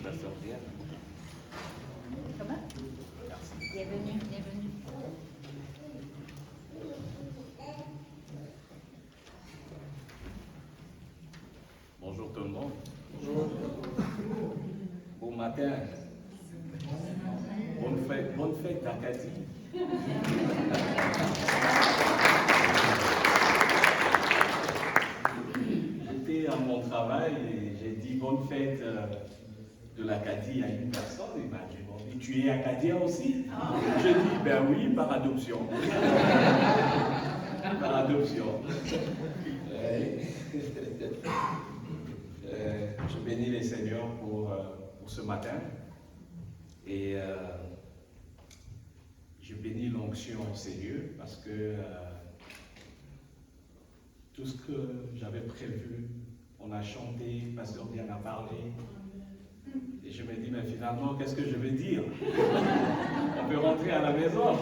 pasteur Pierre. Comment? Merci. Bienvenue, bienvenue. Bonjour tout le monde. Bonjour. Bon matin. Bonne fête d'Acadie. J'étais à mon travail et j'ai dit bonne fête de l'Acadie à une personne. Il m'a dit, bon, et tu es acadien aussi? Je dis, ben oui, par adoption. Par adoption. Je bénis les Seigneurs pour ce matin et je bénis l'onction au Seigneur parce que tout ce que j'avais prévu, on a chanté, Pasteur Diane a parlé et je me dis mais finalement qu'est-ce que je vais dire? On peut rentrer à la maison.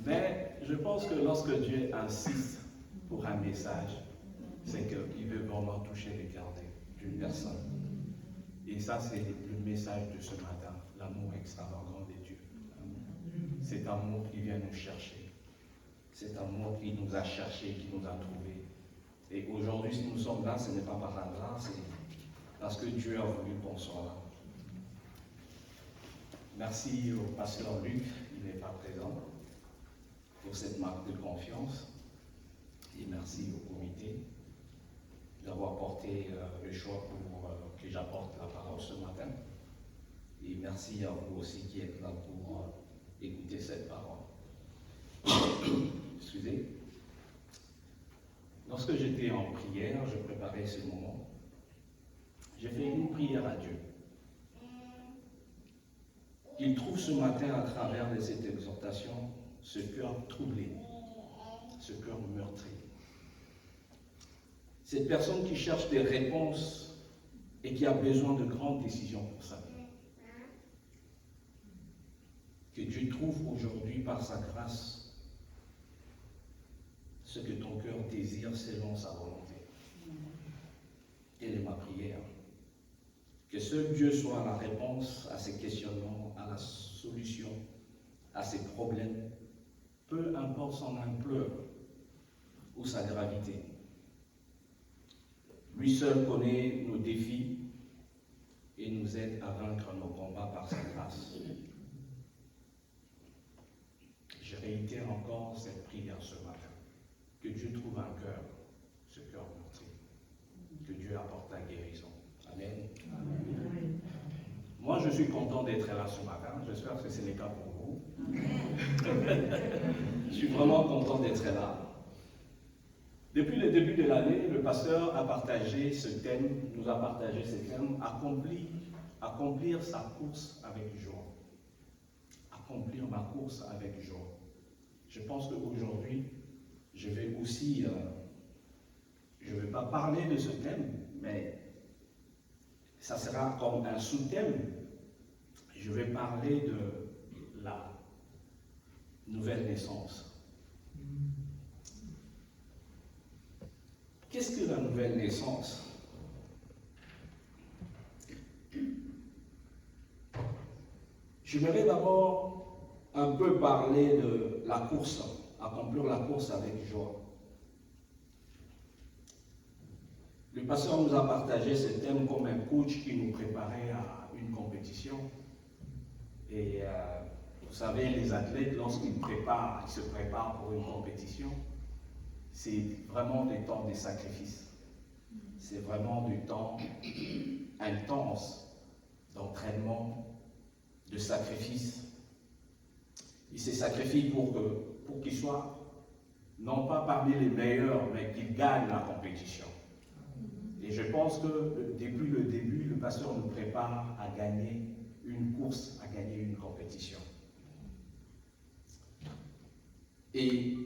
Mais je pense que lorsque Dieu insiste pour un message, c'est qu'il veut vraiment toucher les cœurs d'une personne. Et ça, c'est le message de ce matin, l'amour extravagant de Dieu. Cet amour qui vient nous chercher. Cet amour qui nous a cherchés, qui nous a trouvés. Et aujourd'hui, si nous sommes là, ce n'est pas par hasard, c'est parce que Dieu a voulu qu'on soit là. Merci au pasteur Luc, il n'est pas présent, pour cette marque de confiance. Et merci au comité d'avoir porté le choix pour que j'apporte la parole ce matin. Et merci à vous aussi qui êtes là pour écouter cette parole. Excusez. Lorsque j'étais en prière, je préparais ce moment, j'ai fait une prière à Dieu. Il trouve ce matin à travers de cette exhortation ce cœur troublé, ce cœur meurtri. Cette personne qui cherche des réponses et qui a besoin de grandes décisions pour sa vie. Que Dieu trouve aujourd'hui par sa grâce ce que ton cœur désire selon sa volonté. Telle est ma prière. Que seul Dieu soit la réponse à ces questionnements, à la solution, à ces problèmes, peu importe son ampleur ou sa gravité. Lui seul connaît nos défis et nous aide à vaincre nos combats par sa grâce. Je réitère encore cette prière ce matin. Que Dieu trouve un cœur, ce cœur meurtri. Que Dieu apporte la guérison. Amen. Amen. Moi, je suis content d'être là ce matin. J'espère que c'est le cas pour vous. Je suis vraiment content d'être là. Depuis le début de l'année, le pasteur a partagé ce thème, nous a partagé ce thème, accomplir sa course avec joie. Accomplir ma course avec joie. Je pense qu'aujourd'hui, je vais aussi, je ne vais pas parler de ce thème, mais ça sera comme un sous-thème. Je vais parler de la nouvelle naissance. Qu'est-ce que la nouvelle naissance? J'aimerais d'abord un peu parler de la course, accomplir la course avec joie. Le pasteur nous a partagé ce thème comme un coach qui nous préparait à une compétition. Et vous savez, les athlètes, lorsqu'ils se préparent pour une compétition, c'est vraiment des temps de sacrifice. C'est vraiment du temps intense d'entraînement, de sacrifice. Ils se sacrifient pour qu'ils soient non pas parmi les meilleurs, mais qu'ils gagnent la compétition. Et je pense que depuis le début, le pasteur nous prépare à gagner une course, à gagner une compétition. Et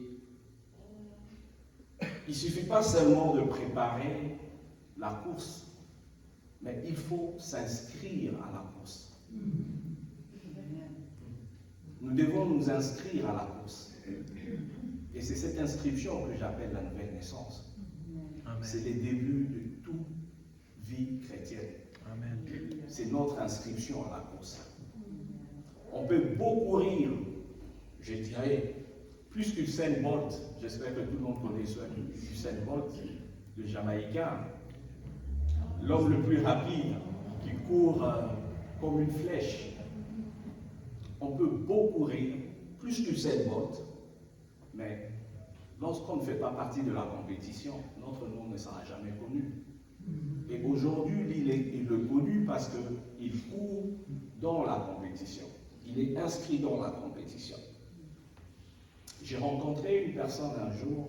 il ne suffit pas seulement de préparer la course, mais il faut s'inscrire à la course. Nous devons nous inscrire à la course. Et c'est cette inscription que j'appelle la nouvelle naissance. Amen. C'est le début de toute vie chrétienne. Amen. C'est notre inscription à la course. On peut beaucoup rire, je dirais, plus qu'Usain Bolt. J'espère que tout le monde connaît Usain Bolt, le Jamaïcain, l'homme le plus rapide qui court comme une flèche. On peut beaucoup rire, plus qu'Usain Bolt, mais lorsqu'on ne fait pas partie de la compétition, notre nom ne sera jamais connu. Et aujourd'hui, il est connu parce qu'il court dans la compétition. Il est inscrit dans la compétition. J'ai rencontré une personne un jour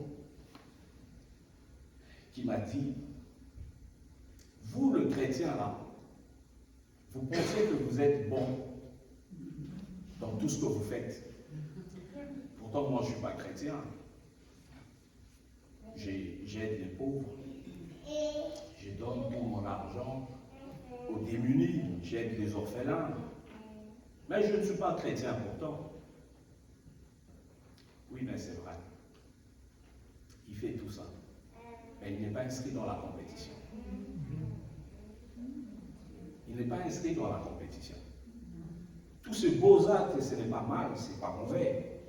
qui m'a dit, vous le chrétien là, vous pensez que vous êtes bon dans tout ce que vous faites. Pourtant, moi, je ne suis pas chrétien. J'aide les pauvres. Je donne tout mon argent aux démunis. J'aide les orphelins. Mais je ne suis pas chrétien pourtant. Oui, mais c'est vrai. Il fait tout ça. Mais il n'est pas inscrit dans la compétition. Il n'est pas inscrit dans la compétition. Tous ces beaux actes, ce n'est pas mal, ce n'est pas mauvais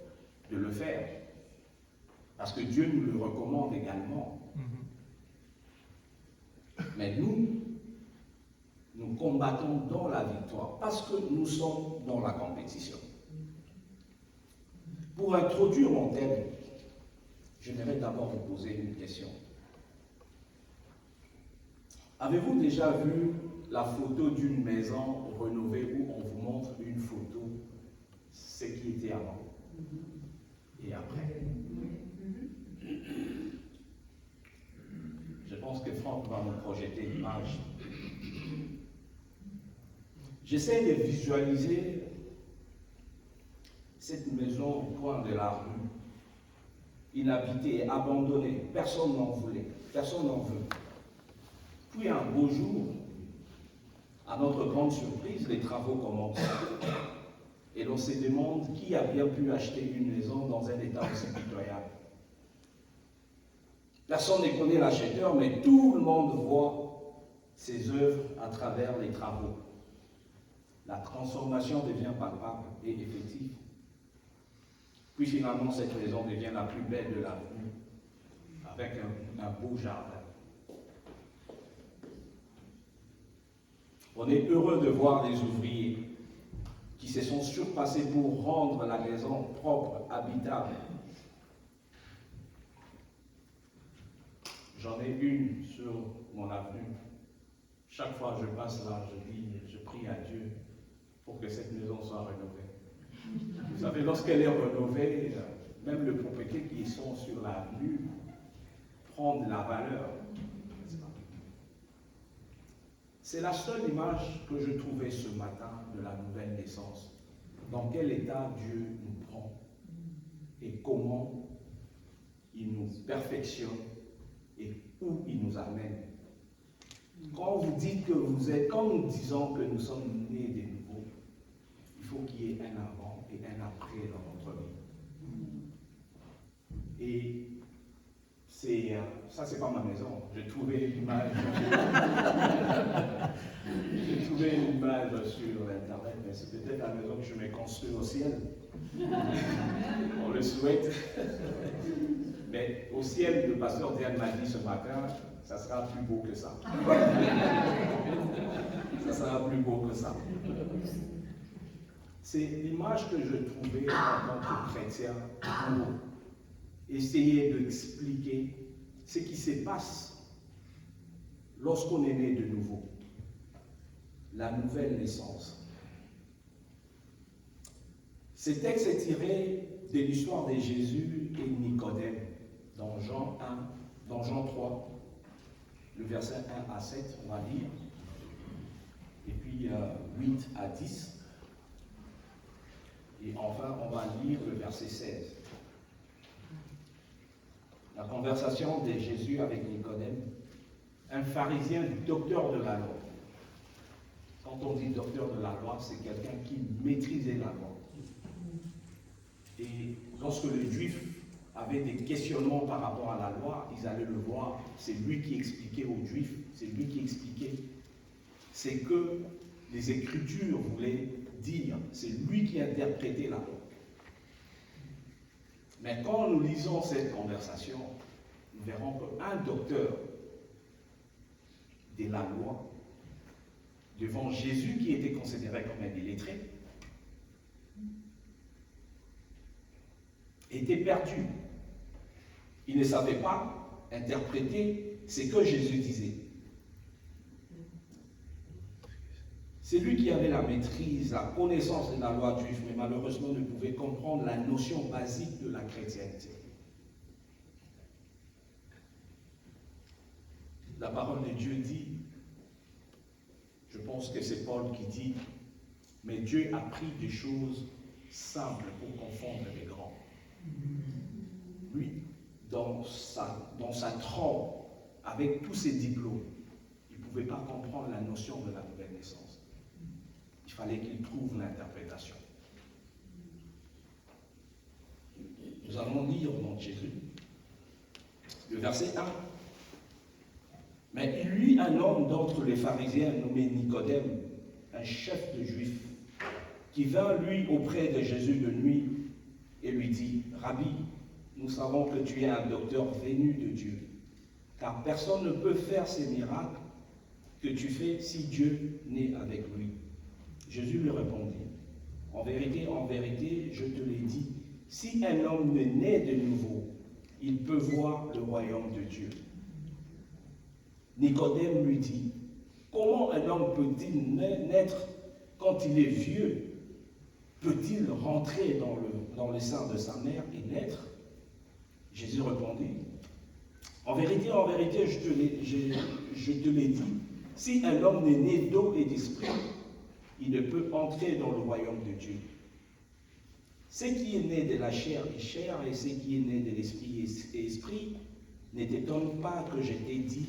de le faire. Parce que Dieu nous le recommande également. Mais nous combattons dans la victoire parce que nous sommes dans la compétition. Pour introduire mon thème, j'aimerais d'abord vous poser une question. Avez-vous déjà vu la photo d'une maison rénovée où on vous montre une photo, ce qui était avant et après? Je pense que Franck va nous projeter l'image. J'essaie de visualiser cette maison au coin de la rue, inhabitée, abandonnée. Personne n'en voulait, personne n'en veut. Puis un beau jour, à notre grande surprise, les travaux commencent. Et l'on se demande qui a bien pu acheter une maison dans un état aussi pitoyable. Personne ne connaît l'acheteur, mais tout le monde voit ses œuvres à travers les travaux. La transformation devient palpable et effective. Puis finalement, cette maison devient la plus belle de la rue, avec un beau jardin. On est heureux de voir les ouvriers qui se sont surpassés pour rendre la maison propre, habitable. J'en ai une sur mon avenue. Chaque fois que je passe là, je prie à Dieu pour que cette maison soit rénovée. Vous savez, lorsqu'elle est rénovée, même les propriétés qui sont sur l'avenue prennent la valeur. C'est la seule image que je trouvais ce matin de la nouvelle naissance. Dans quel état Dieu nous prend et comment il nous perfectionne et où il nous amène. Quand vous dites que vous êtes, quand nous disons que nous sommes nés de nouveau, il faut qu'il y ait un avant et un après dans notre vie. Et ça, c'est pas ma maison. J'ai trouvé une image. J'ai trouvé une image sur Internet, mais c'est peut-être la maison que je vais construire au ciel. On le souhaite. Mais au ciel, le pasteur Diane m'a dit ce matin, ça sera plus beau que ça. Ça sera plus beau que ça. C'est l'image que je trouvais en tant que chrétien pour essayer d'expliquer ce qui se passe lorsqu'on est né de nouveau. La nouvelle naissance. Ce texte est tiré de l'histoire de Jésus et Nicodème dans Jean 1, dans Jean 3, le verset 1 à 7, on va lire, et puis 8 à 10, et enfin on va lire le verset 16. La conversation de Jésus avec Nicodème, un pharisien docteur de la loi. Quand on dit docteur de la loi, c'est quelqu'un qui maîtrisait la loi. Et lorsque les Juifs avaient des questionnements par rapport à la loi, ils allaient le voir. C'est lui qui expliquait aux Juifs, c'est lui qui expliquait ce c'est que les Écritures voulaient dire, c'est lui qui interprétait la loi. Mais quand nous lisons cette conversation, nous verrons qu'un docteur de la loi, devant Jésus qui était considéré comme un illettré, était perdu. Il ne savait pas interpréter ce que Jésus disait. C'est lui qui avait la maîtrise, la connaissance de la loi juive, mais malheureusement ne pouvait comprendre la notion basique de la chrétienté. La parole de Dieu dit, je pense que c'est Paul qui dit, mais Dieu a pris des choses simples pour confondre les grands. Lui, dans sa trompe, avec tous ses diplômes, il ne pouvait pas comprendre la notion de la nouvelle naissance. Il fallait qu'il trouve l'interprétation. Nous allons lire dans Jésus, le verset 1. Mais lui, un homme d'entre les pharisiens nommé Nicodème, un chef de juifs, qui vint lui auprès de Jésus de nuit et lui dit, Rabbi, nous savons que tu es un docteur venu de Dieu, car personne ne peut faire ces miracles que tu fais si Dieu n'est avec lui. Jésus lui répondit, en vérité, je te l'ai dit, si un homme ne naît de nouveau, il peut voir le royaume de Dieu. Nicodème lui dit, comment un homme peut-il naître quand il est vieux? Peut-il rentrer dans le sein de sa mère et naître? Jésus répondit, en vérité, je te l'ai dit, si un homme n'est né d'eau et d'esprit, il ne peut entrer dans le royaume de Dieu. Ce qui est né de la chair est chair, et ce qui est né de l'esprit est esprit. Ne t'étonne pas que je t'ai dit,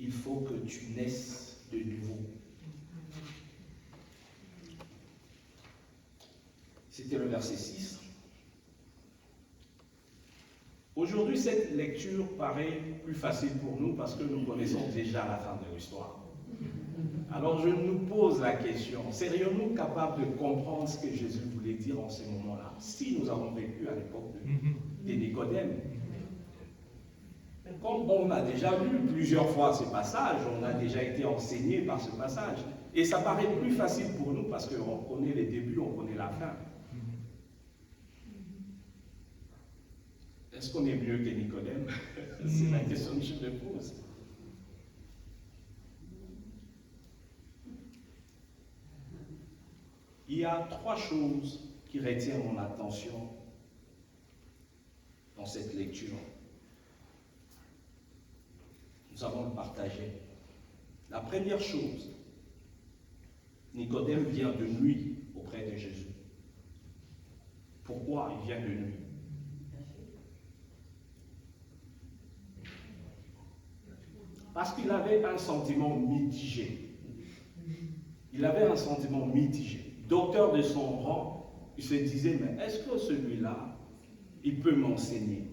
il faut que tu naisses de nouveau. C'était le verset 6. Aujourd'hui, cette lecture paraît plus facile pour nous parce que nous connaissons déjà la fin de l'histoire. Alors je nous pose la question, serions-nous capables de comprendre ce que Jésus voulait dire en ces moments-là, si nous avons vécu à l'époque de Nicodème? Comme on a déjà lu plusieurs fois ce passage, on a déjà été enseigné par ce passage, et ça paraît plus facile pour nous parce qu'on connaît les débuts, on connaît la fin. Est-ce qu'on est mieux que Nicodème? C'est la question que je me pose. Il y a trois choses qui retiennent mon attention dans cette lecture. Nous allons le partager. La première chose, Nicodème vient de nuit auprès de Jésus. Pourquoi il vient de nuit? Parce qu'il avait un sentiment mitigé. Il avait un sentiment mitigé. Docteur de son rang, il se disait, mais est-ce que celui-là, il peut m'enseigner?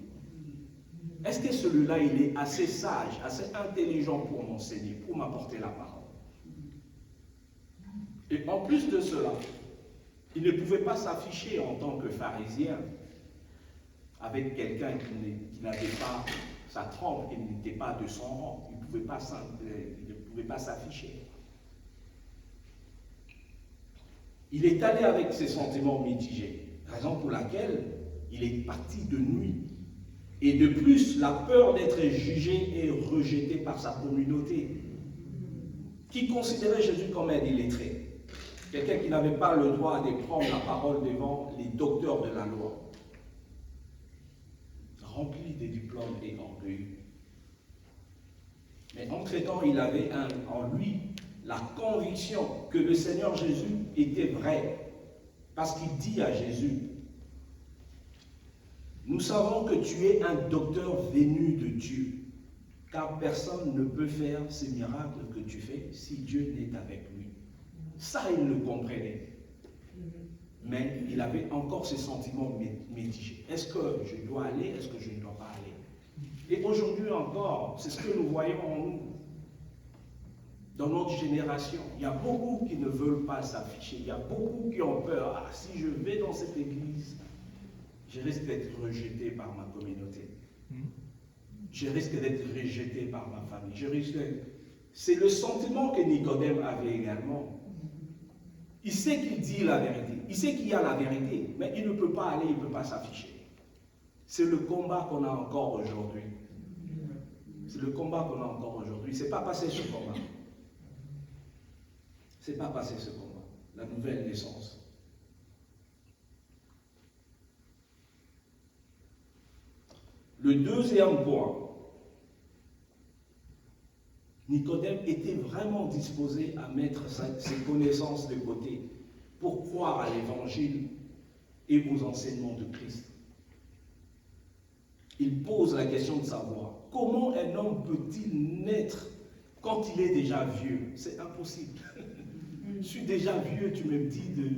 Est-ce que celui-là, il est assez sage, assez intelligent pour m'enseigner, pour m'apporter la parole? Et en plus de cela, il ne pouvait pas s'afficher en tant que pharisien avec quelqu'un qui n'avait pas sa trempe, qui n'était pas de son rang. Il ne pouvait pas s'afficher. Il est allé avec ses sentiments mitigés, raison pour laquelle il est parti de nuit. Et de plus, la peur d'être jugé et rejeté par sa communauté, qui considérait Jésus comme un illettré, quelqu'un qui n'avait pas le droit de prendre la parole devant les docteurs de la loi, rempli de diplômes et orgueilleux. Mais entre-temps, il avait en lui la conviction que le Seigneur Jésus était vrai, parce qu'il dit à Jésus, nous savons que tu es un docteur venu de Dieu, car personne ne peut faire ces miracles que tu fais si Dieu n'est avec lui. Ça, il le comprenait. Mais il avait encore ses sentiments mitigés. Est-ce que je dois aller? Est-ce que je ne dois pas aller? Et aujourd'hui encore, c'est ce que nous voyons en nous. Dans notre génération, il y a beaucoup qui ne veulent pas s'afficher. Il y a beaucoup qui ont peur. Ah, si je vais dans cette église, je risque d'être rejeté par ma communauté. Je risque d'être rejeté par ma famille. C'est le sentiment que Nicodème avait également. Il sait qu'il dit la vérité. Il sait qu'il y a la vérité, mais il ne peut pas aller, il ne peut pas s'afficher. C'est le combat qu'on a encore aujourd'hui. C'est le combat qu'on a encore aujourd'hui. C'est pas passé ce combat. C'est pas passé ce combat. La nouvelle naissance. Le deuxième point, Nicodème était vraiment disposé à mettre ses connaissances de côté pour croire à l'évangile et aux enseignements de Christ. Il pose la question de savoir comment un homme peut-il naître quand il est déjà vieux? C'est impossible. Je suis déjà vieux, tu me dis de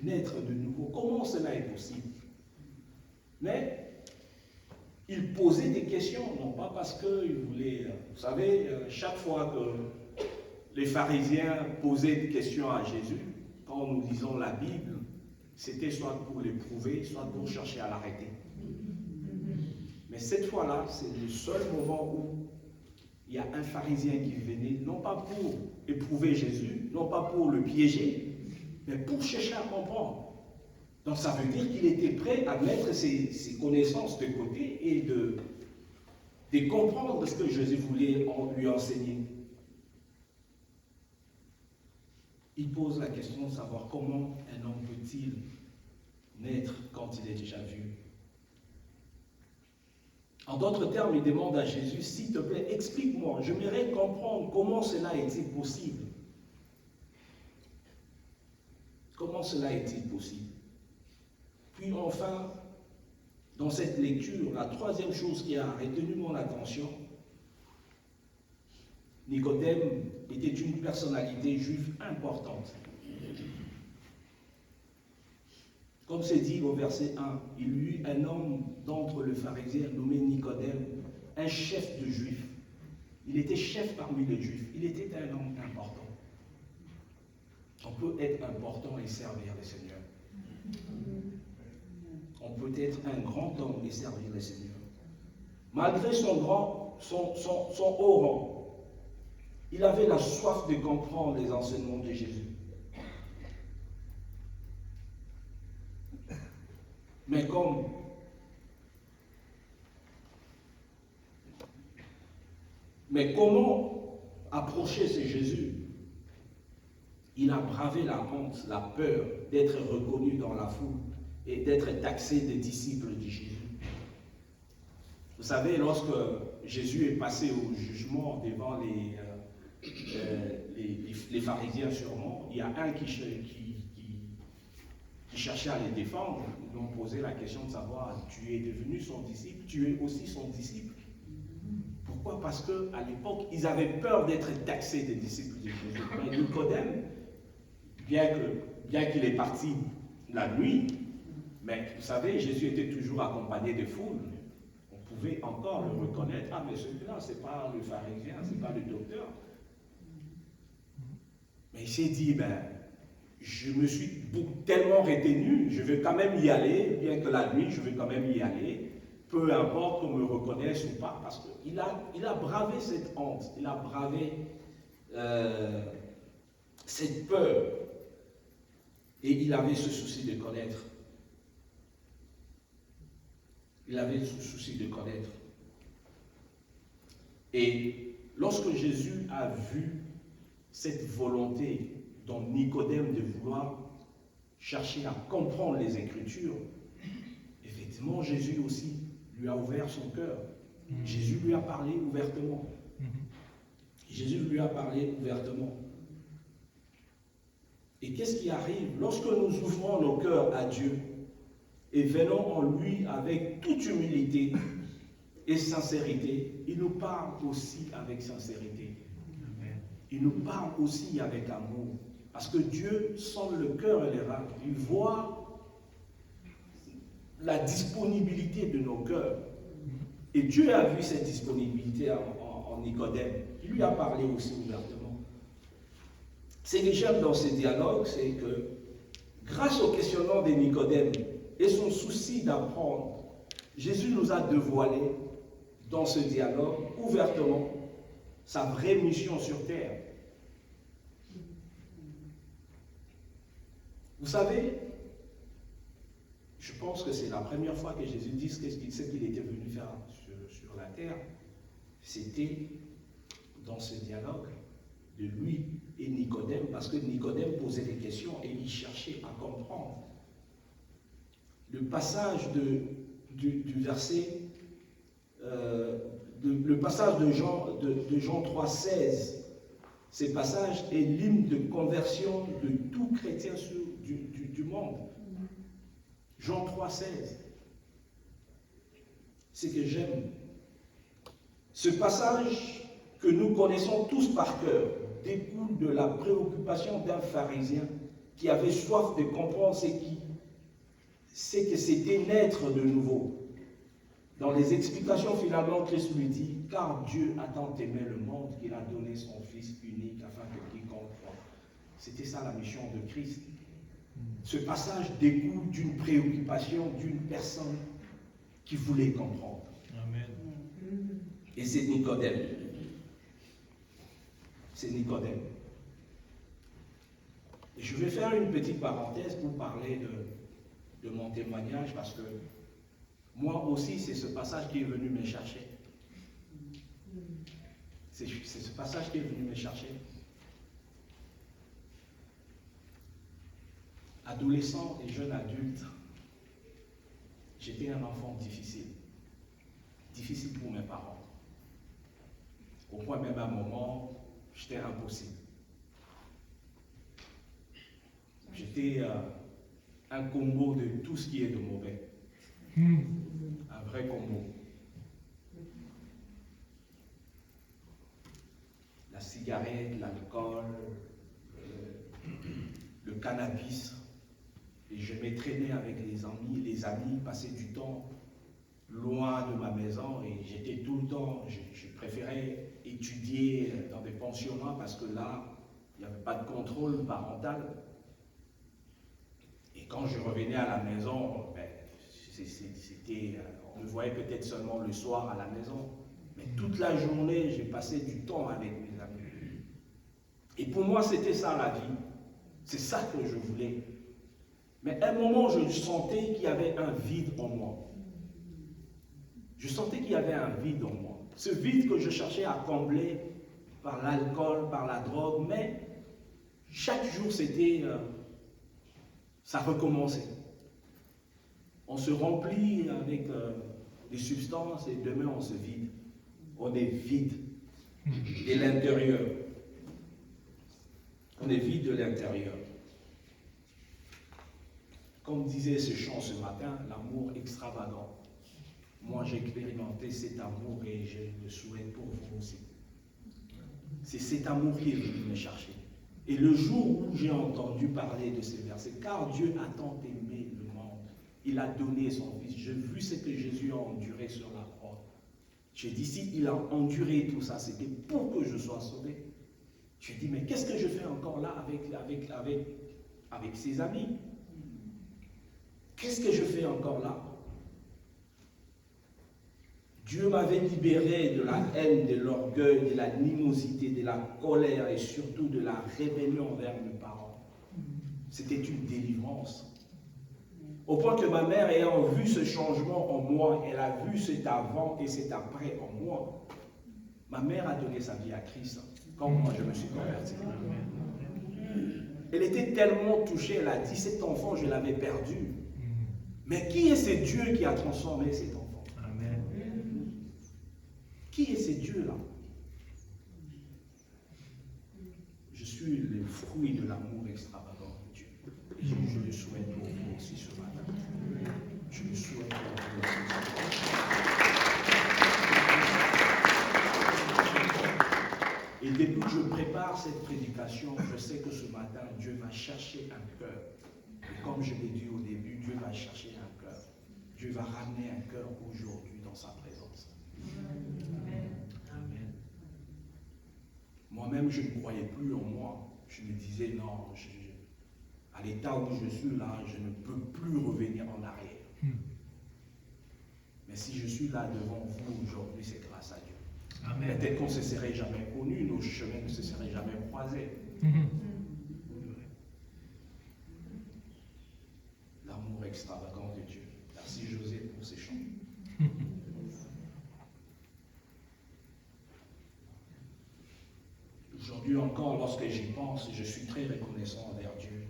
naître de nouveau. Comment cela est possible? Mais il posait des questions, non pas parce qu'il voulait... Vous savez, chaque fois que les pharisiens posaient des questions à Jésus, quand nous lisons la Bible, c'était soit pour l'éprouver, soit pour chercher à l'arrêter. Mais cette fois-là, c'est le seul moment où il y a un pharisien qui venait, non pas pour éprouver Jésus, non pas pour le piéger, mais pour chercher à comprendre. Donc ça veut dire qu'il était prêt à mettre ses connaissances de côté et de comprendre ce que Jésus voulait lui enseigner. Il pose la question de savoir comment un homme peut-il naître quand il est déjà vieux. En d'autres termes, il demande à Jésus, s'il te plaît, explique-moi, j'aimerais comprendre comment cela est-il possible. Comment cela est-il possible? Puis enfin, dans cette lecture, la troisième chose qui a retenu mon attention, Nicodème était une personnalité juive importante. Comme c'est dit au verset 1, il y eut un homme d'entre les pharisiens nommé Nicodème, un chef de juifs. Il était chef parmi les juifs. Il était un homme important. On peut être important et servir le Seigneur. On peut être un grand homme et servir le Seigneur. Malgré son haut rang, il avait la soif de comprendre les enseignements de Jésus. Mais comment approcher ce Jésus? Il a bravé la honte, la peur d'être reconnu dans la foule et d'être taxé des disciples de Jésus. Vous savez, lorsque Jésus est passé au jugement devant les pharisiens sûrement, il y a un qui cherchait à les défendre. Ils lui ont posé la question de savoir, tu es devenu son disciple, tu es aussi son disciple. Pourquoi? Parce qu'à l'époque, ils avaient peur d'être taxés des disciples de Jésus. Mais Nicodème, bien qu'il est parti la nuit, mais vous savez, Jésus était toujours accompagné de foules. On pouvait encore le reconnaître. Ah, mais celui-là, ce n'est pas le pharisien, ce n'est pas le docteur. Mais il s'est dit, je me suis tellement retenu, je vais quand même y aller, bien que la nuit, je vais quand même y aller, peu importe qu'on me reconnaisse ou pas, parce qu'il a bravé cette honte, il a bravé cette peur, et il avait ce souci de connaître. Il avait ce souci de connaître. Et lorsque Jésus a vu cette volonté dans Nicodème de vouloir chercher à comprendre les Écritures, effectivement, Jésus aussi lui a ouvert son cœur. Jésus lui a parlé ouvertement. Jésus lui a parlé ouvertement. Et qu'est-ce qui arrive? Lorsque nous ouvrons nos cœurs à Dieu et venons en lui avec toute humilité et sincérité, il nous parle aussi avec sincérité. Il nous parle aussi avec amour. Parce que Dieu sonde le cœur et les reins. Il voit la disponibilité de nos cœurs. Et Dieu a vu cette disponibilité en Nicodème. Il lui a parlé aussi ouvertement. Ce que j'aime dans ces dialogues, c'est que grâce au questionnement de Nicodème et son souci d'apprendre, Jésus nous a dévoilé dans ce dialogue ouvertement sa vraie mission sur terre. Vous savez, je pense que c'est la première fois que Jésus dit ce qu'il était venu faire sur la terre. C'était dans ce dialogue de lui et Nicodème, parce que Nicodème posait des questions et il cherchait à comprendre. Le passage du verset, le passage de Jean 3,16, ce passage est l'hymne de conversion de tout chrétien du monde. Jean 3,16. C'est que j'aime. Ce passage que nous connaissons tous par cœur découle de la préoccupation d'un pharisien qui avait soif de comprendre c'est que c'était naître de nouveau. Dans les explications, finalement, Christ lui dit, car Dieu a tant aimé le monde qu'il a donné son Fils unique afin que quiconque croit. C'était ça la mission de Christ. Ce passage découle d'une préoccupation d'une personne qui voulait comprendre. Amen. Et c'est Nicodème. C'est Nicodème. Et je vais faire une petite parenthèse pour parler de mon témoignage, parce que moi aussi, c'est ce passage qui est venu me chercher. C'est ce passage qui est venu me chercher. Adolescent et jeune adulte, j'étais un enfant difficile. Difficile pour mes parents. Au point même à un moment, j'étais impossible. J'étais un combo de tout ce qui est de mauvais. Un vrai combo. La cigarette, l'alcool, le cannabis. Et je me traînais avec les amis, passer du temps loin de ma maison, et j'étais tout le temps, je préférais étudier dans des pensionnats parce que là, il n'y avait pas de contrôle parental. Et quand je revenais à la maison, on me voyait peut-être seulement le soir à la maison, mais toute la journée, j'ai passé du temps avec mes amis. Et pour moi, c'était ça la vie. C'est ça que je voulais. Mais à un moment, je sentais qu'il y avait un vide en moi. Je sentais qu'il y avait un vide en moi. Ce vide que je cherchais à combler par l'alcool, par la drogue, mais chaque jour, ça recommençait. On se remplit avec des substances et demain on se vide. On est vide de l'intérieur. On est vide de l'intérieur. Comme disait ce chant ce matin, l'amour extravagant. Moi, j'ai expérimenté cet amour et je le souhaite pour vous aussi. C'est cet amour qui est venu me chercher. Et le jour où j'ai entendu parler de ces versets, car Dieu a tant aimé le monde, il a donné son Fils. J'ai vu ce que Jésus a enduré sur la croix. J'ai dit, si il a enduré tout ça, c'était pour que je sois sauvé. J'ai dit, mais qu'est-ce que je fais encore là avec ses amis? Qu'est-ce que je fais encore là? Dieu m'avait libéré de la haine, de l'orgueil, de l'animosité, de la colère et surtout de la rébellion envers mes parents. C'était une délivrance. Au point que ma mère, ayant vu ce changement en moi, elle a vu cet avant et cet après en moi. Ma mère a donné sa vie à Christ, quand moi je me suis converti. Elle était tellement touchée, elle a dit, cet enfant, je l'avais perdu. Mais qui est ce Dieu qui a transformé cet enfant? Amen. Qui est ce Dieu-là? Je suis le fruit de l'amour extravagant de Dieu. Je le souhaite pour vous aussi ce matin. Je le souhaite pour vous aussi ce matin. Et depuis que je prépare cette prédication, je sais que ce matin, Dieu va chercher un cœur. Et comme je l'ai dit au début, Dieu va chercher un cœur. Dieu va ramener un cœur aujourd'hui dans sa présence. Amen. Moi-même, je ne croyais plus en moi. je me disais, non, à l'état où je suis là, je ne peux plus revenir en arrière. Mais si je suis là devant vous aujourd'hui, c'est grâce à Dieu. Amen. Peut-être qu'on ne se serait jamais connus, nos chemins ne se seraient jamais croisés. L'amour extravagant de Dieu. Merci José pour ces chants. Aujourd'hui encore, lorsque j'y pense, je suis très reconnaissant envers Dieu.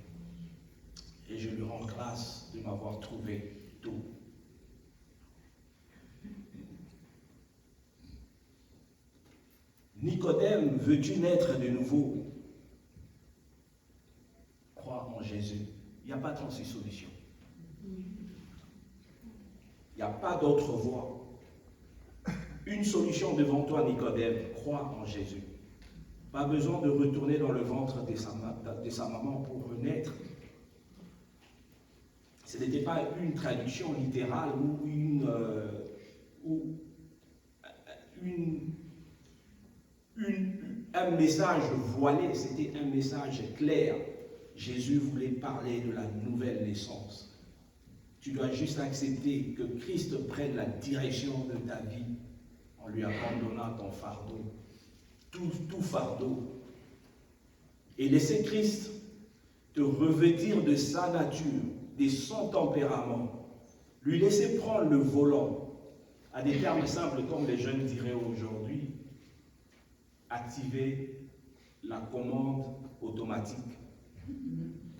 Et je lui rends grâce de m'avoir trouvé tôt. Nicodème, veux-tu naître de nouveau? Crois en Jésus. Il n'y a pas 36 solutions. Il n'y a pas d'autre voie. Une solution devant toi, Nicodème, crois en Jésus. Pas besoin de retourner dans le ventre de sa maman pour renaître. Ce n'était pas une traduction littérale ou un message voilé, c'était un message clair. Jésus voulait parler de la nouvelle naissance. Tu dois juste accepter que Christ prenne la direction de ta vie en lui abandonnant ton fardeau, tout fardeau, et laisser Christ te revêtir de sa nature, de son tempérament, lui laisser prendre le volant, à des termes simples comme les jeunes diraient aujourd'hui, activer la commande automatique,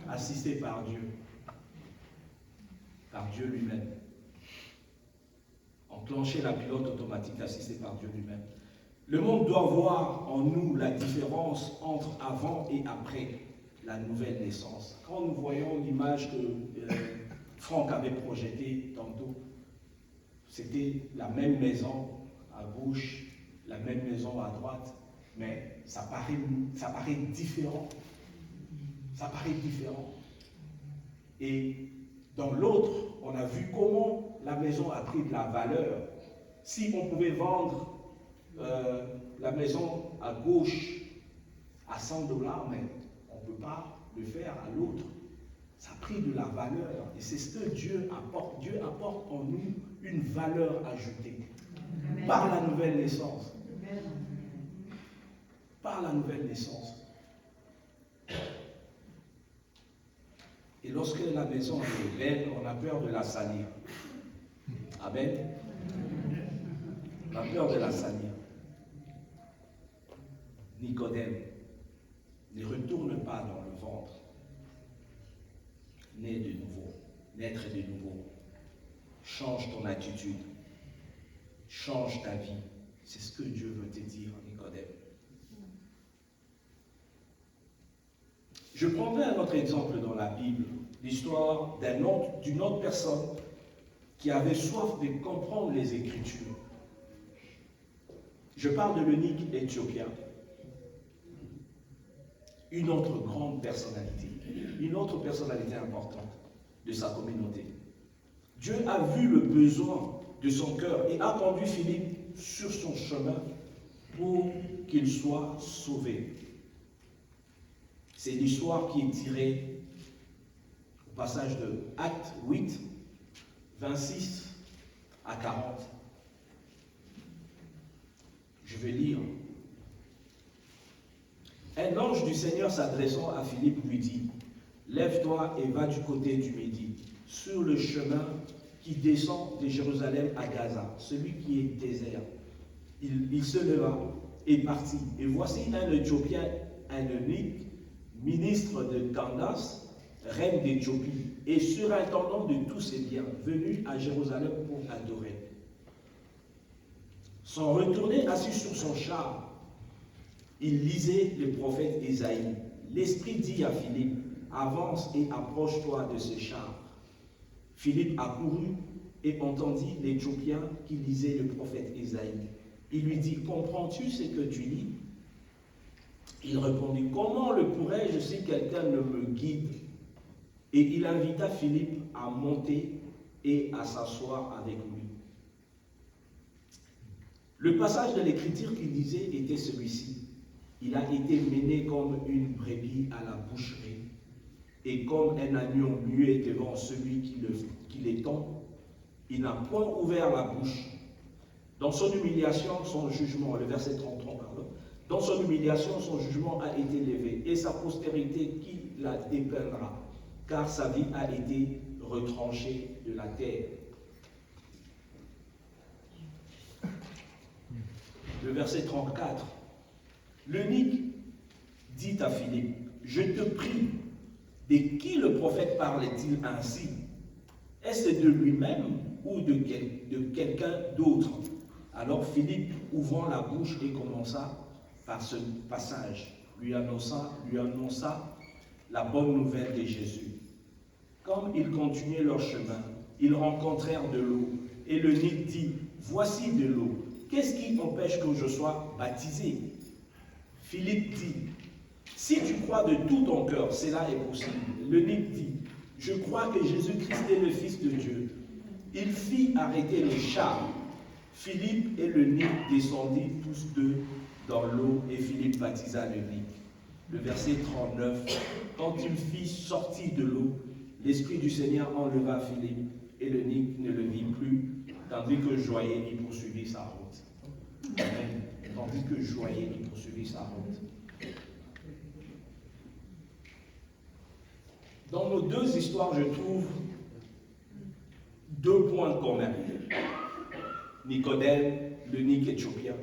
assistée par Dieu lui-même. Enclencher la pilote automatique assistée par Dieu lui-même. Le monde doit voir en nous la différence entre avant et après la nouvelle naissance. Quand nous voyons l'image que Franck avait projetée tantôt, c'était la même maison à gauche, la même maison à droite, mais ça paraît différent. Ça paraît différent. Et dans l'autre, on a vu comment la maison a pris de la valeur. Si on pouvait vendre la maison à gauche à 100 $, mais on ne peut pas le faire à l'autre. Ça a pris de la valeur. Et c'est ce que Dieu apporte. Dieu apporte en nous une valeur ajoutée. Amen. Par la nouvelle naissance. Amen. Par la nouvelle naissance. Et lorsque la maison est belle, on a peur de la salir. Amen. On a peur de la salir. Nicodème, ne retourne pas dans le ventre. Naître de nouveau. Change ton attitude. Change ta vie. C'est ce que Dieu veut te dire, Nicodème. Je prendrai un autre exemple dans la Bible, l'histoire d'une autre personne qui avait soif de comprendre les Écritures. Je parle de l'eunuque éthiopien. Une autre grande personnalité, une autre personnalité importante de sa communauté. Dieu a vu le besoin de son cœur et a conduit Philippe sur son chemin pour qu'il soit sauvé. C'est l'histoire qui est tirée au passage de Actes 8, 26 à 40. Je vais lire. Un ange du Seigneur s'adressant à Philippe lui dit, « Lève-toi et va du côté du Midi, sur le chemin qui descend de Jérusalem à Gaza, celui qui est désert. » Il se leva et partit. Et voici un Éthiopien, un eunuque, ministre de Candace, reine d'Éthiopie, et surintendant de tous ses biens, venu à Jérusalem pour adorer. Sans retourner assis sur son char, il lisait le prophète Ésaïe. L'Esprit dit à Philippe, « Avance et approche-toi de ce char. » Philippe accourut et entendit l'Éthiopien qui lisait le prophète Ésaïe. Il lui dit, « Comprends-tu ce que tu lis ?» Il répondit, « Comment le pourrais-je si quelqu'un ne me guide ?» Et il invita Philippe à monter et à s'asseoir avec lui. Le passage de l'Écriture qu'il lisait était celui-ci. Il a été mené comme une brebis à la boucherie, et comme un agneau muet devant celui qui l'étend, il n'a point ouvert la bouche. Dans son humiliation, son jugement, le verset 33, pardon, dans son humiliation, son jugement a été levé, et sa postérité qui la dépeindra, car sa vie a été retranchée de la terre. Le verset 34. L'eunuque dit à Philippe, je te prie, de qui le prophète parle-t-il ainsi? Est-ce de lui-même ou de quelqu'un d'autre? Alors Philippe, ouvrant la bouche et commença par ce passage, lui annonça la bonne nouvelle de Jésus. Comme ils continuaient leur chemin, ils rencontrèrent de l'eau, et l'eunuque dit, voici de l'eau, qu'est-ce qui empêche que je sois baptisé? Philippe dit, si tu crois de tout ton cœur, cela est possible. L'eunuque dit, je crois que Jésus-Christ est le Fils de Dieu. Il fit arrêter les chars. Philippe et l'eunuque descendirent tous deux dans l'eau et Philippe baptisa l'eunuque. Le verset 39, quand il fit sortir de l'eau, l'Esprit du Seigneur enleva Philippe et l'eunuque ne le vit plus, tandis que joyeux il poursuivit sa route. Amen. Tandis que joyeux il poursuivit sa route. Dans nos deux histoires, je trouve deux points communs. Nicodème, l'eunuque éthiopien.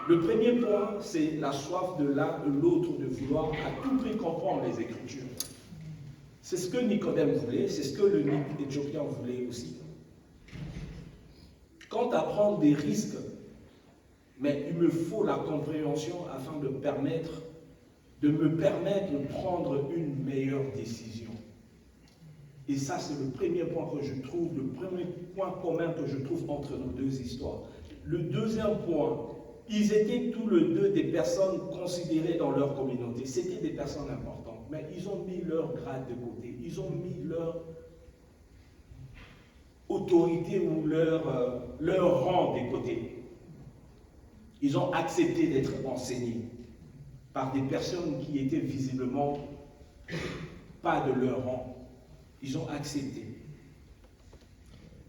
Le premier point, c'est la soif de l'un et l'autre de vouloir à tout prix comprendre les Écritures. C'est ce que Nicodème voulait, c'est ce que l'eunuque éthiopien voulait aussi. Quant à prendre des risques, mais il me faut la compréhension afin de me permettre de prendre une meilleure décision. Et ça, c'est le premier point que je trouve, le premier point commun que je trouve entre nos deux histoires. Le deuxième point, ils étaient tous les deux des personnes considérées dans leur communauté. C'était des personnes importantes, mais ils ont mis leur grade de côté. Ils ont mis leur autorité ou leur rang de côté. Ils ont accepté d'être enseignés par des personnes qui étaient visiblement pas de leur rang. Ils ont accepté.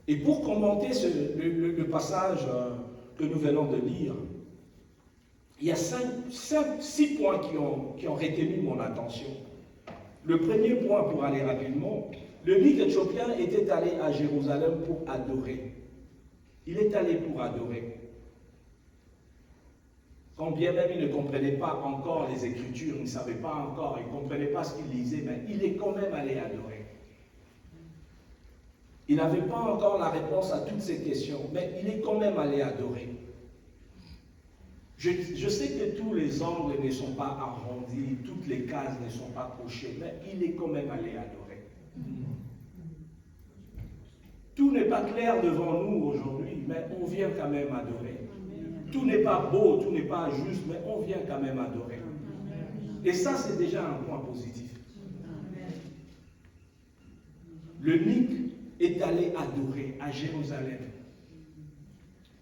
Et pour commenter le passage que nous venons de lire, il y a 6 points qui ont retenu mon attention. Le premier point, pour aller rapidement, l'eunuque éthiopien était allé à Jérusalem pour adorer. Il est allé pour adorer. Quand bien même il ne comprenait pas encore les Écritures, il ne savait pas encore, il ne comprenait pas ce qu'il lisait, mais il est quand même allé adorer. Il n'avait pas encore la réponse à toutes ces questions, mais il est quand même allé adorer. Je sais que tous les angles ne sont pas arrondis, toutes les cases ne sont pas cochées, mais il est quand même allé adorer. Tout n'est pas clair devant nous aujourd'hui, mais on vient quand même adorer. Tout n'est pas beau, tout n'est pas juste, mais on vient quand même adorer. Et ça, c'est déjà un point positif. L'eunuque est allé adorer à Jérusalem.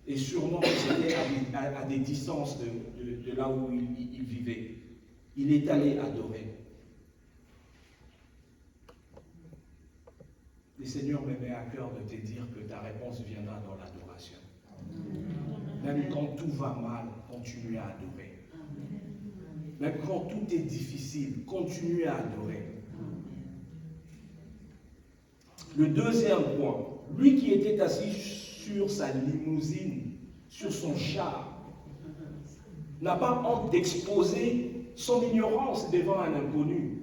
Et sûrement c'était à des distances de là où il vivait. Il est allé adorer. Le Seigneur me met à cœur de te dire que ta réponse viendra dans l'adoration. Même quand tout va mal, continue à adorer. Même quand tout est difficile, continue à adorer. Le deuxième point, lui qui était assis sur sa limousine, sur son char, n'a pas honte d'exposer son ignorance devant un inconnu.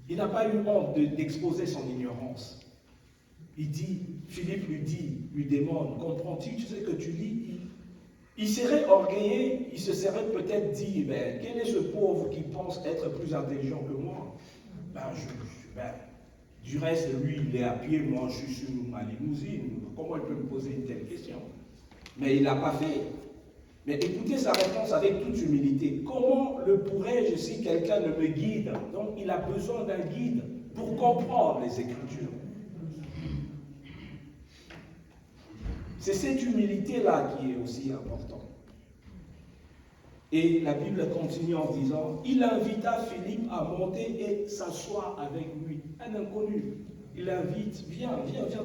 Il n'a pas eu honte d'exposer son ignorance. Il dit, Philippe lui demande, comprends-tu ce que tu lis? Il serait orgueilleux, il se serait peut-être dit, ben, quel est ce pauvre qui pense être plus intelligent que moi? Du reste, lui, il est à pied, moi, je suis sur ma limousine. Comment il peut me poser une telle question? Mais il ne l'a pas fait. Mais écoutez sa réponse avec toute humilité. Comment le pourrais-je si quelqu'un ne me guide? Donc, il a besoin d'un guide pour comprendre les Écritures. C'est cette humilité-là qui est aussi importante. Et la Bible continue en disant, il invita Philippe à monter et s'asseoir avec lui. Un inconnu. Il l'invite, viens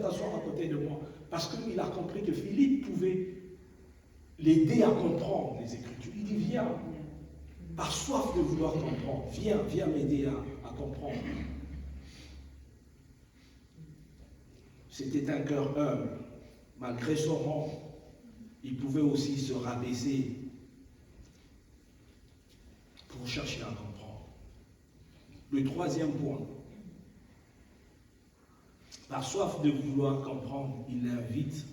t'asseoir à côté de moi. Parce qu'il a compris que Philippe pouvait l'aider à comprendre les Écritures. Il dit, viens, par soif de vouloir comprendre, viens m'aider à comprendre. C'était un cœur humble. Malgré son rang, il pouvait aussi se rabaisser pour chercher à comprendre. Le troisième point, par soif de vouloir comprendre, il invite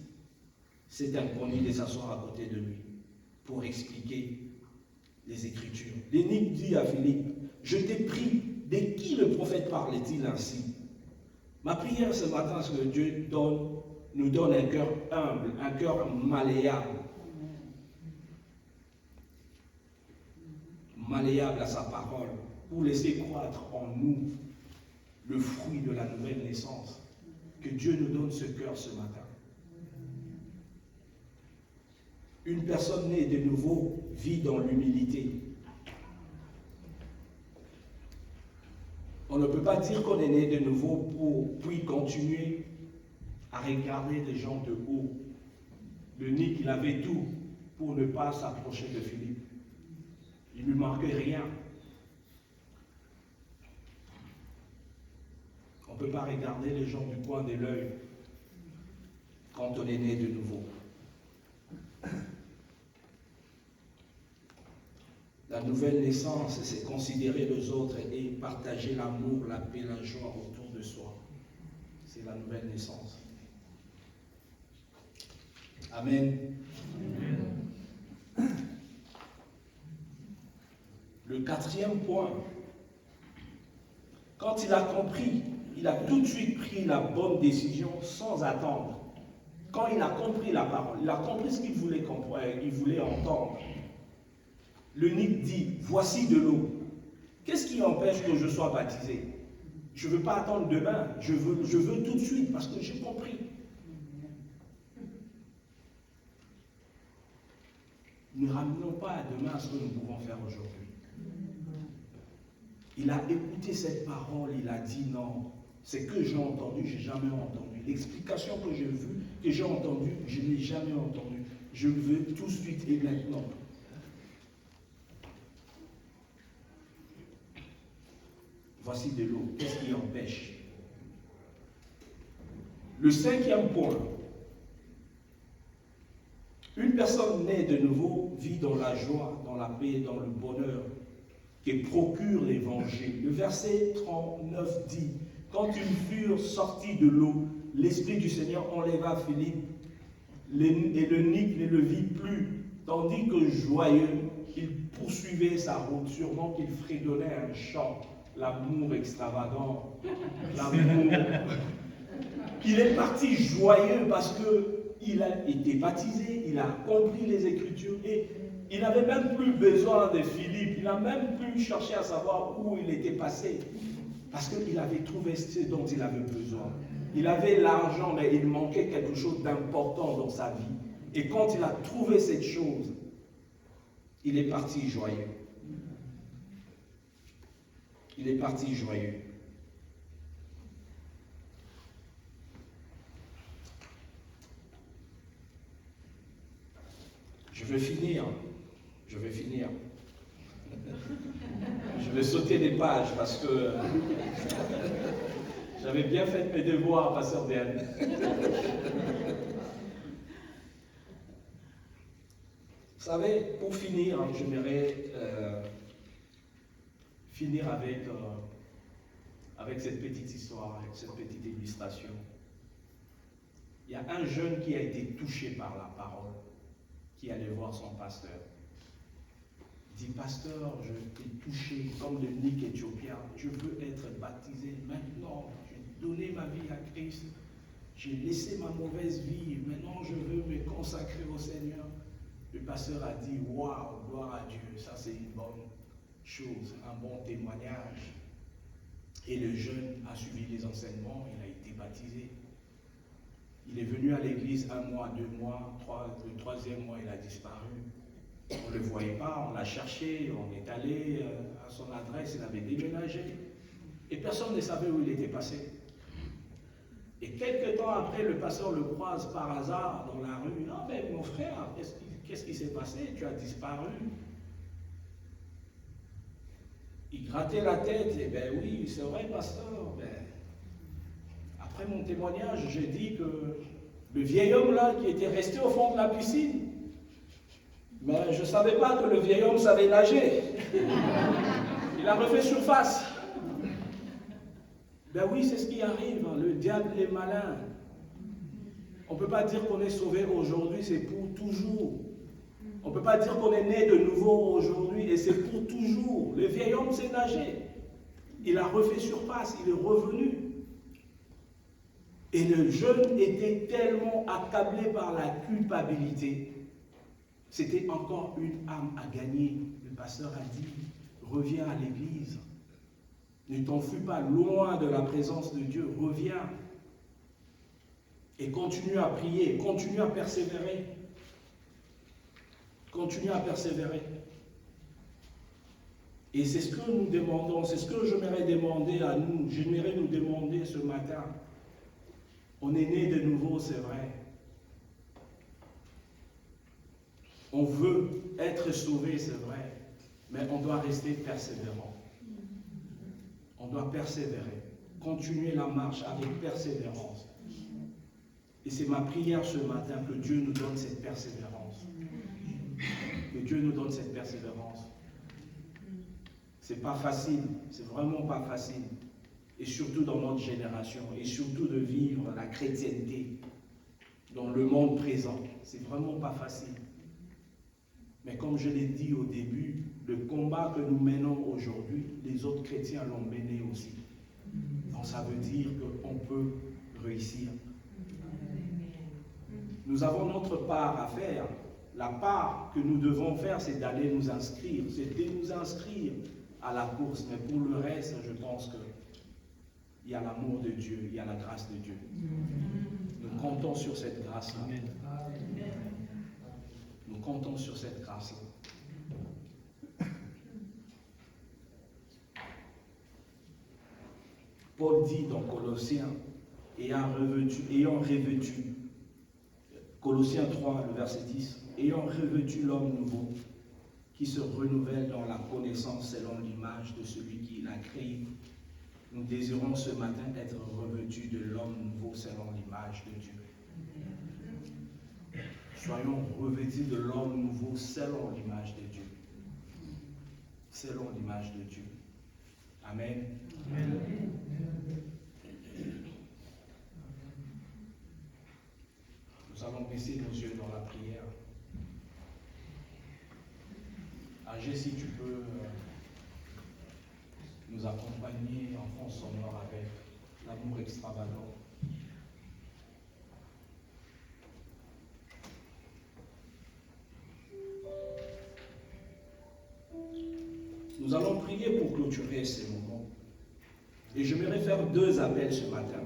cet inconnu de s'asseoir à côté de lui pour expliquer les Écritures. L'énigme dit à Philippe, je t'ai pris, de qui le prophète parlait-il ainsi? Ma prière ce matin, c'est que Dieu nous donne un cœur humble, un cœur malléable. Malléable à sa parole, pour laisser croître en nous le fruit de la nouvelle naissance. Que Dieu nous donne ce cœur ce matin. Une personne née de nouveau vit dans l'humilité. On ne peut pas dire qu'on est né de nouveau puis continuer à regarder les gens de haut. Le Nick, il avait tout pour ne pas s'approcher de Philippe. Il ne lui manquait rien. On ne peut pas regarder les gens du coin de l'œil quand on est né de nouveau. La nouvelle naissance, c'est considérer les autres et partager l'amour, la paix, la joie autour de soi. C'est la nouvelle naissance. Amen. Amen. Le quatrième point, quand il a compris, il a tout de suite pris la bonne décision sans attendre. Quand il a compris la parole, il a compris ce qu'il voulait comprendre, il voulait entendre. L'eunuque dit, voici de l'eau. Qu'est-ce qui empêche que je sois baptisé? Je ne veux pas attendre demain, je veux tout de suite parce que j'ai compris. Ne ramenons pas à demain ce que nous pouvons faire aujourd'hui. Il a écouté cette parole, il a dit non. C'est que j'ai entendu, je n'ai jamais entendu. L'explication que j'ai vue, que j'ai entendue, je n'ai jamais entendue. Je le veux tout de suite et maintenant. Voici de l'eau. Qu'est-ce qui empêche? Le cinquième point. Une personne née de nouveau vit dans la joie, dans la paix, dans le bonheur qui procure l'évangile. Le verset 39 dit, quand ils furent sortis de l'eau, l'Esprit du Seigneur enleva Philippe et l'eunuque ne le vit plus, tandis que joyeux, il poursuivait sa route, sûrement qu'il fredonnait un chant, l'amour extravagant, l'amour. Il est parti joyeux parce qu'il a été baptisé, il a compris les Écritures et il n'avait même plus besoin de Philippe, il n'a même plus cherché à savoir où il était passé. Parce qu'il avait trouvé ce dont il avait besoin. Il avait l'argent, mais il manquait quelque chose d'important dans sa vie. Et quand il a trouvé cette chose, il est parti joyeux. Il est parti joyeux. Je vais finir. Je vais sauter des pages parce que j'avais bien fait mes devoirs, pasteur Diane. Vous savez, pour finir, j'aimerais finir avec cette petite histoire, avec cette petite illustration. Il y a un jeune qui a été touché par la parole, qui allait voir son pasteur. Il dit, pasteur, je t'ai touché comme le Nick éthiopien, je veux être baptisé maintenant, j'ai donné ma vie à Christ, j'ai laissé ma mauvaise vie, maintenant je veux me consacrer au Seigneur. Le pasteur a dit, waouh, gloire à Dieu, ça c'est une bonne chose, un bon témoignage. Et le jeune a suivi les enseignements, il a été baptisé. Il est venu à l'église 1 mois, 2 mois, le 3e mois, il a disparu. On ne le voyait pas, on l'a cherché, on est allé à son adresse, il avait déménagé. Et personne ne savait où il était passé. Et quelques temps après, le pasteur le croise par hasard dans la rue. Ah, mais mon frère, qu'est-ce qui s'est passé? Tu as disparu. Il grattait la tête, et ben oui, c'est vrai, pasteur. Ben, après mon témoignage, j'ai dit que le vieil homme là qui était resté au fond de la piscine, mais je ne savais pas que le vieil homme savait nager. Il a refait surface. Ben oui, c'est ce qui arrive. Le diable est malin. On ne peut pas dire qu'on est sauvé aujourd'hui, c'est pour toujours. On ne peut pas dire qu'on est né de nouveau aujourd'hui et c'est pour toujours. Le vieil homme sait nager. Il a refait surface, il est revenu. Et le jeune était tellement accablé par la culpabilité. C'était encore une âme à gagner. Le pasteur a dit, reviens à l'église. Ne t'enfuis pas loin de la présence de Dieu. Reviens. Et continue à prier, continue à persévérer. Continue à persévérer. Et c'est ce que nous demandons, c'est ce que j'aimerais demander à nous. J'aimerais nous demander ce matin. On est né de nouveau, c'est vrai. On veut être sauvé, c'est vrai. Mais on doit rester persévérant. On doit persévérer. Continuer la marche avec persévérance. Et c'est ma prière ce matin que Dieu nous donne cette persévérance. Que Dieu nous donne cette persévérance. C'est pas facile, c'est vraiment pas facile. Et surtout dans notre génération, et surtout de vivre la chrétienté dans le monde présent. C'est vraiment pas facile. Mais comme je l'ai dit au début, le combat que nous menons aujourd'hui, les autres chrétiens l'ont mené aussi. Donc ça veut dire qu'on peut réussir. Nous avons notre part à faire. La part que nous devons faire, c'est d'aller nous inscrire. C'est de nous inscrire à la course. Mais pour le reste, je pense qu'il y a l'amour de Dieu, il y a la grâce de Dieu. Nous comptons sur cette grâce-là. Nous comptons sur cette grâce-là. Paul dit dans Colossiens, ayant revêtu, Colossiens 3, le verset 10, ayant revêtu l'homme nouveau, qui se renouvelle dans la connaissance selon l'image de celui qui l'a créé. Nous désirons ce matin être revêtus de l'homme nouveau selon l'image de Dieu. Soyons revêtus de l'homme nouveau selon l'image de Dieu. Selon l'image de Dieu. Amen. Amen. Nous allons baisser nos yeux dans la prière. Agé, si tu peux nous accompagner en fond sonore avec l'amour extravagant. Nous allons prier pour clôturer ces moments. Et j'aimerais faire 2 appels ce matin.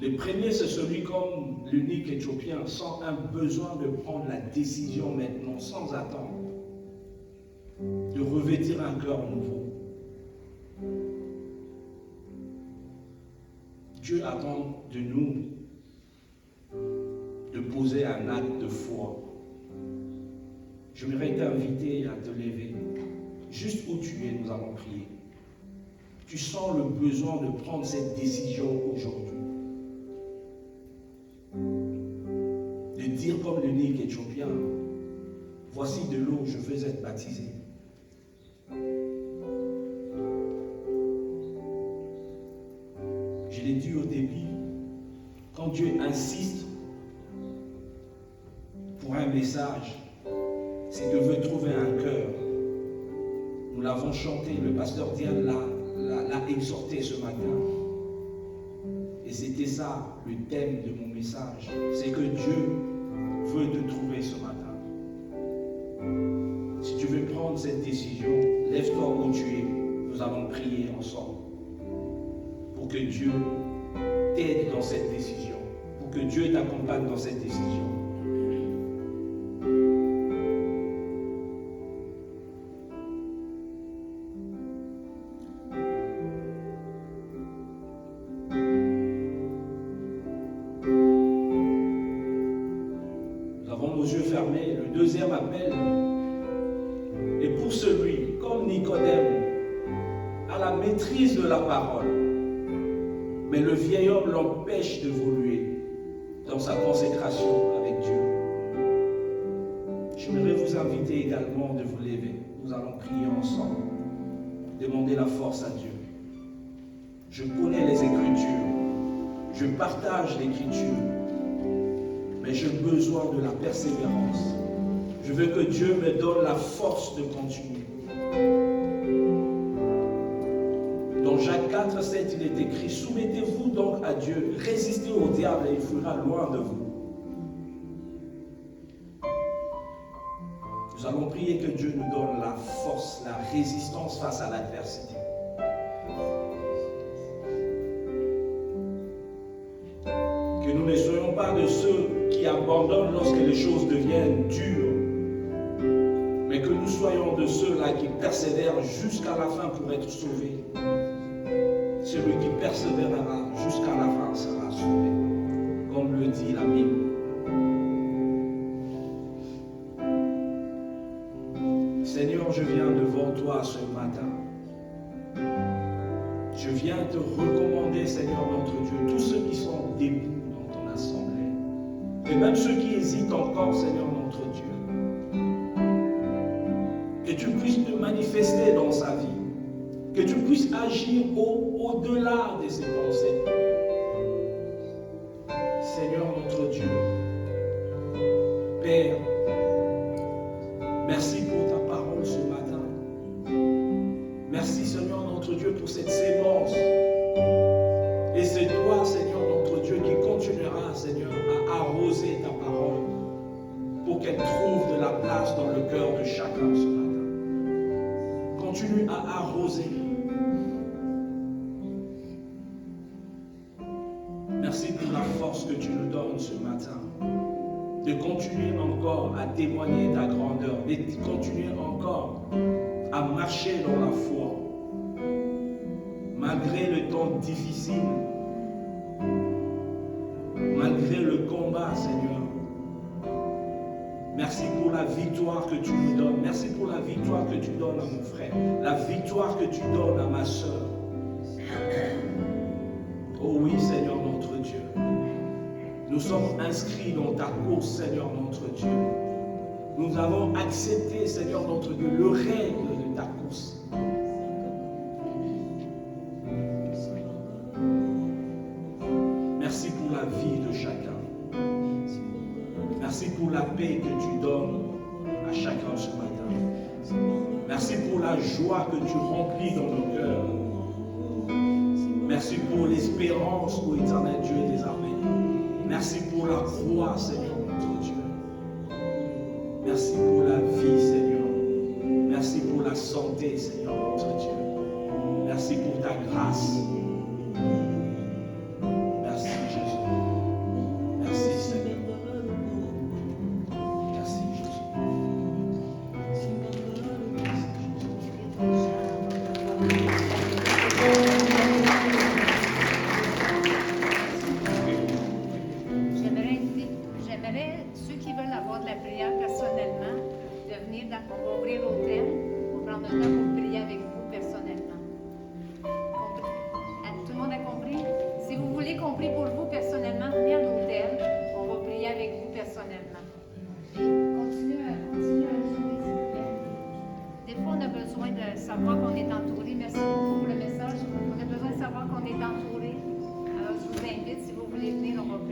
Le premier, c'est celui comme l'unique Éthiopien, sans un besoin de prendre la décision maintenant, sans attendre, de revêtir un cœur nouveau. Dieu attend de nous de poser un acte de foi. J'aimerais t'inviter à te lever. Juste où tu es, nous allons prier. Tu sens le besoin de prendre cette décision aujourd'hui. De dire comme l'unique Éthiopien, voici de l'eau, je veux être baptisé. Je l'ai dit au début, quand Dieu insiste pour un message, c'est qu'il veut trouver un cœur. Nous l'avons chanté, le pasteur Diane l'a exhorté ce matin. Et c'était ça, le thème de mon message. C'est que Dieu veut te trouver ce matin. Si tu veux prendre cette décision, lève-toi où tu es. nous allons prier ensemble pour que Dieu t'aide dans cette décision, pour que Dieu t'accompagne dans cette décision. Nous avons nos yeux fermés. Le deuxième appel est pour celui, comme Nicodème, à la maîtrise de la parole. Mais le vieil homme l'empêche d'évoluer dans sa consécration avec Dieu. J'aimerais vous inviter également de vous lever. Nous allons prier ensemble. Demander la force à Dieu. Je connais les Écritures. Je partage l'Écriture. Mais j'ai besoin de la persévérance. Je veux que Dieu me donne la force de continuer. Dans Jacques 4, 7, il est écrit: soumettez-vous donc à Dieu, résistez au diable et il fuira loin de vous. Nous allons prier que Dieu nous donne la force, la résistance face à l'adversité. Que nous ne soyons pas de ceux qui abandonnent lorsque les choses deviennent dures, mais que nous soyons de ceux-là qui persévèrent jusqu'à la fin pour être sauvés. Celui qui persévérera jusqu'à la fin sera sauvé, comme le dit la Bible. Seigneur, je viens devant toi ce matin. Je viens te recommander, Seigneur notre Dieu, tous ceux qui sont debout dans ton assemblée, et même ceux qui hésitent encore, Seigneur notre Dieu. Que tu puisses te manifester dans sa vie. Que tu puisses agir au-delà de ses pensées. Seigneur notre Dieu, Père, merci pour ta parole ce matin. Merci Seigneur notre Dieu pour cette sémence. Et c'est toi Seigneur notre Dieu qui continuera Seigneur à arroser ta parole pour qu'elle trouve de la place dans le cœur de chacun ce matin. Continue à arroser. Merci pour la force que tu nous donnes ce matin, de continuer encore à témoigner ta grandeur, de continuer encore à marcher dans la foi, malgré le temps difficile, malgré le combat, Seigneur. Merci pour la victoire que tu nous donnes. Merci pour la victoire que tu donnes à mon frère, la victoire que tu donnes à ma soeur. Oh oui, Seigneur notre Dieu. Nous sommes inscrits dans ta course, Seigneur notre Dieu. Nous avons accepté, Seigneur notre Dieu, le règne de ta course. Merci pour la vie de chacun. Merci pour la paix que tu donnes à chacun ce matin. Merci pour la joie que tu remplis dans nos cœurs. Merci pour l'espérance, ô éternel Dieu des armées. Merci pour la croix, Seigneur notre Dieu. Merci pour la vie, Seigneur. Merci pour la santé, Seigneur notre Dieu. Merci pour ta grâce. Merci Jésus. Merci Seigneur. Merci Jésus. J'aimerais ceux qui veulent avoir de la prière personnellement, de venir on va ouvrir l'hôtel, on va prendre un temps pour prier avec vous personnellement. Tout le monde a compris? Si vous voulez qu'on prie pour vous personnellement, venez à l'hôtel, on va prier avec vous personnellement. Continuez à jouer, s'il vous plaît. Des fois, on a besoin de savoir qu'on est entouré. Merci beaucoup pour le message. On a besoin de savoir qu'on est entouré. Alors, je vous invite, si vous voulez venir, on va prier.